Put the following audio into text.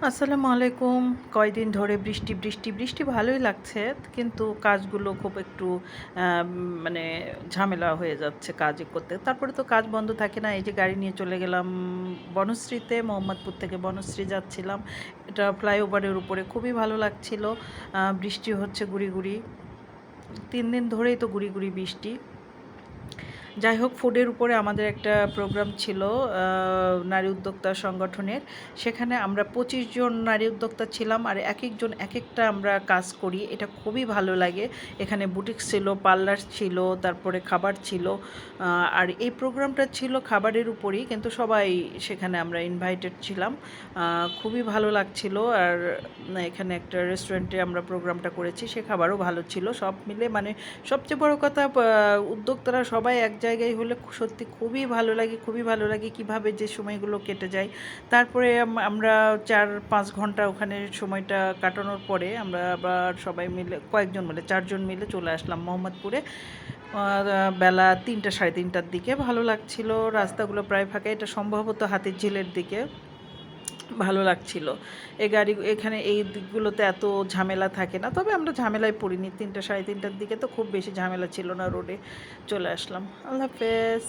আসসালামু আলাইকুম। কয়দিন ধরে বৃষ্টি, বৃষ্টি, বৃষ্টি ভালোই লাগছে। কিন্তু কাজগুলো খুব একটু আম মানে ঝামেলা হয়ে যাচ্ছে কাজ করতে। তারপরে তো কাজ বন্ধ থাকে না। এই যে গাড়ি নিয়ে চলে গেলাম বনশ্রীতে, মোহাম্মদপুর থেকে বনশ্রী যাচ্ছিলাম। এটা ফ্লাইওভারের উপরে খুবই ভালো লাগছিল। বৃষ্টি হচ্ছে গুঁড়ি, গুঁড়ি। ৩ দিন ধরেই তো গুঁড়ি, গুঁড়ি বৃষ্টি। যাই হোক, ফুডের উপরে আমাদের একটা প্রোগ্রাম ছিল নারী উদ্যোক্তা সংগঠনের। সেখানে আমরা ২৫ জন নারী উদ্যোক্তা ছিলাম, আর একেকজন একেকটা আমরা কাজ করি। এটা খুবই ভালো লাগে। এখানে বুটিক্স ছিল, পার্লার ছিল, তারপরে খাবার ছিল। আর এই প্রোগ্রামটা ছিল খাবারের উপরই, কিন্তু সবাই সেখানে আমরা ইনভাইটেড ছিলাম। খুবই ভালো লাগছিল। আর এখানে একটা রেস্টুরেন্টে আমরা প্রোগ্রামটা করেছি, সে খাবারও ভালো ছিল। সব মিলে মানে সবচেয়ে বড় কথা, উদ্যোক্তারা সবাই এক জায়গায় হলে সত্যি খুবই ভালো লাগে, খুবই ভালো লাগে কীভাবে যে সময়গুলো কেটে যায়। তারপরে আমরা ৪-৫ ঘন্টা ওখানে সময়টা কাটানোর পরে আমরা আবার সবাই মিলে, কয়েকজন মিলে, ৪ জন মিলে চলে আসলাম মোহাম্মদপুরে। বেলা ৩টা, সাড়ে ৩টার দিকে। ভালো লাগছিল, রাস্তাগুলো প্রায় ফাঁকা। এটা সম্ভবত হাতিরঝিলের দিকে। ভালো লাগছিল। এখানে এই দিকগুলোতে এত ঝামেলা থাকে না, তবে আমরা ঝামেলায় পড়িনি। ৩টা, সাড়ে ৩টার দিকে তো খুব বেশি ঝামেলা ছিল না, রোডে চলে আসলাম। আল্লাহ হাফেজ।